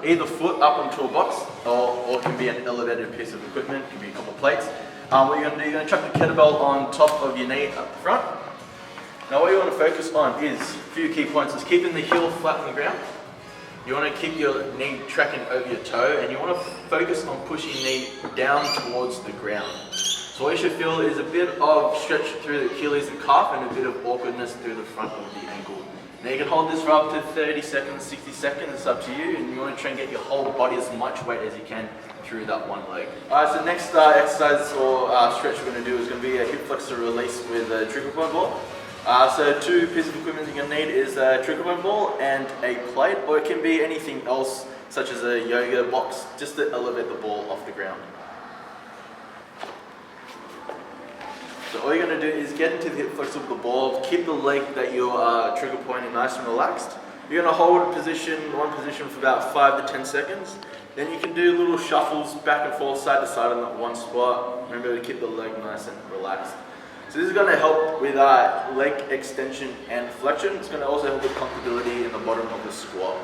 either foot up onto a box, or it can be an elevated piece of equipment, it can be a couple of plates. What you're going to do, you're going to chuck the kettlebell on top of your knee up the front. Now what you want to focus on is a few key points. Is keeping the heel flat on the ground. You want to keep your knee tracking over your toe, and you want to focus on pushing your knee down towards the ground. So what you should feel is a bit of stretch through the Achilles and calf, and a bit of awkwardness through the front of the ankle. Now you can hold this for up to 30 seconds, 60 seconds, it's up to you, and you want to try and get your whole body as much weight as you can through that one leg. Alright, so next exercise or stretch we're going to do is going to be a hip flexor release with a trigger point ball. So two pieces of equipment you're going to need is a trigger point ball and a plate, or it can be anything else such as a yoga box, just to elevate the ball off the ground. So all you're going to do is get into the hip flexor with the ball, keep the leg that you're trigger pointing nice and relaxed. You're going to hold one position for about 5 to 10 seconds. Then you can do little shuffles back and forth, side to side on that one spot. Remember to keep the leg nice and relaxed. So this is going to help with leg extension and flexion. It's going to also help with comfortability in the bottom of the squat.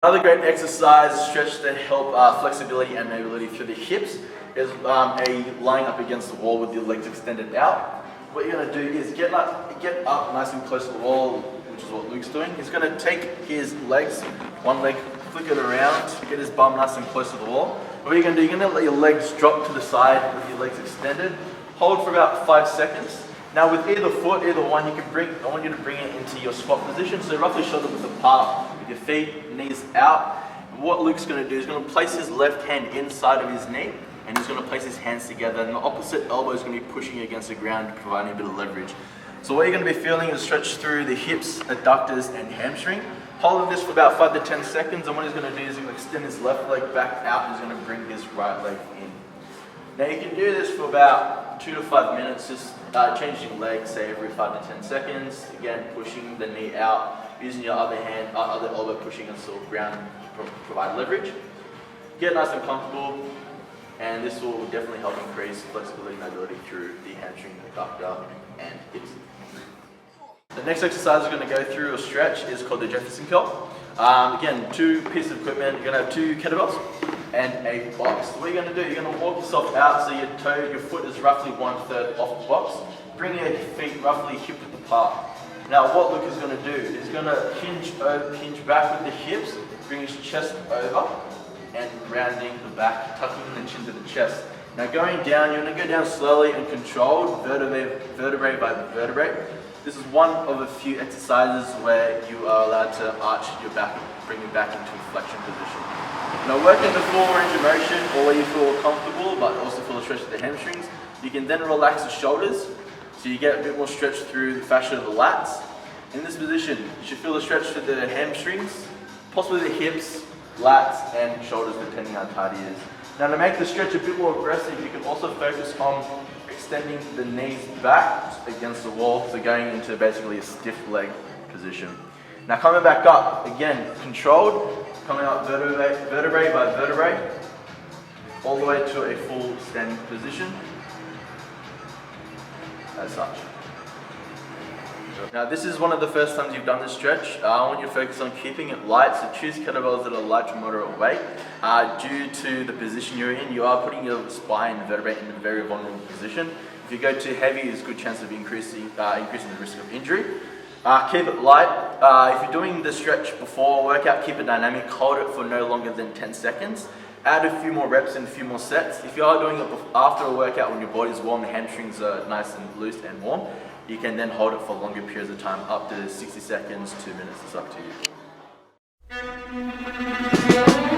Another great exercise, stretch that help flexibility and mobility through the hips is lying up against the wall with your legs extended out. What you're going to do is get up nice and close to the wall, which is what Luke's doing. He's going to take his legs, one leg, flick it around, get his bum nice and close to the wall. What you're going to do, you're going to let your legs drop to the side with your legs extended. Hold for about 5 seconds. Now with either foot, either one, I want you to bring it into your squat position. So roughly shoulder width apart with your feet, knees out. And what Luke's going to do is going to place his left hand inside of his knee, and he's going to place his hands together, and the opposite elbow is going to be pushing against the ground, providing a bit of leverage. So what you're going to be feeling is stretch through the hips, adductors, and hamstring. Hold this for about 5 to 10 seconds, and what he's going to do is he's going to extend his left leg back out, and he's going to bring his right leg in. Now you can do this for about 2 to 5 minutes, just changing legs, say every 5 to 10 seconds. Again, pushing the knee out, using your other elbow pushing against the ground to provide leverage. Get nice and comfortable, and this will definitely help increase flexibility and mobility through the hamstring, adductor, and hips. The next exercise we're going to go through or stretch is called the Jefferson curl. Again, two pieces of equipment. You're going to have 2 kettlebells and a box. What you're going to do, you're going to walk yourself out so your foot is roughly 1/3 off the box. Bring your feet roughly hip width apart. Now what Luke is going to do is going to hinge back with the hips, bring his chest over, and rounding the back, tucking the chin to the chest. Now going down, you're going to go down slowly and controlled, vertebrae by vertebrae. This is one of a few exercises where you are allowed to arch your back, bring your back into a flexion position. Now working the full range of motion, or where you feel comfortable but also feel a stretch of the hamstrings, you can then relax the shoulders, so you get a bit more stretch through the fascia of the lats. In this position, you should feel a stretch to the hamstrings, possibly the hips, lats, and shoulders, depending on how tight it is. Now to make the stretch a bit more aggressive, you can also focus on extending the knees back against the wall, so going into basically a stiff leg position. Now coming back up, again, controlled, coming up vertebrae by vertebrae, all the way to a full standing position, as such. Now this is one of the first times you've done this stretch. I want you to focus on keeping it light, so choose kettlebells that are light to moderate weight. Due to the position you're in, you are putting your spine and vertebrae in a very vulnerable position. If you go too heavy, there's a good chance of increasing the risk of injury. Keep it light. If you're doing the stretch before a workout, keep it dynamic. Hold it for no longer than 10 seconds. Add a few more reps and a few more sets. If you are doing it after a workout when your body's warm, the hamstrings are nice and loose and warm, you can then hold it for longer periods of time, up to 60 seconds, 2 minutes, it's up to you.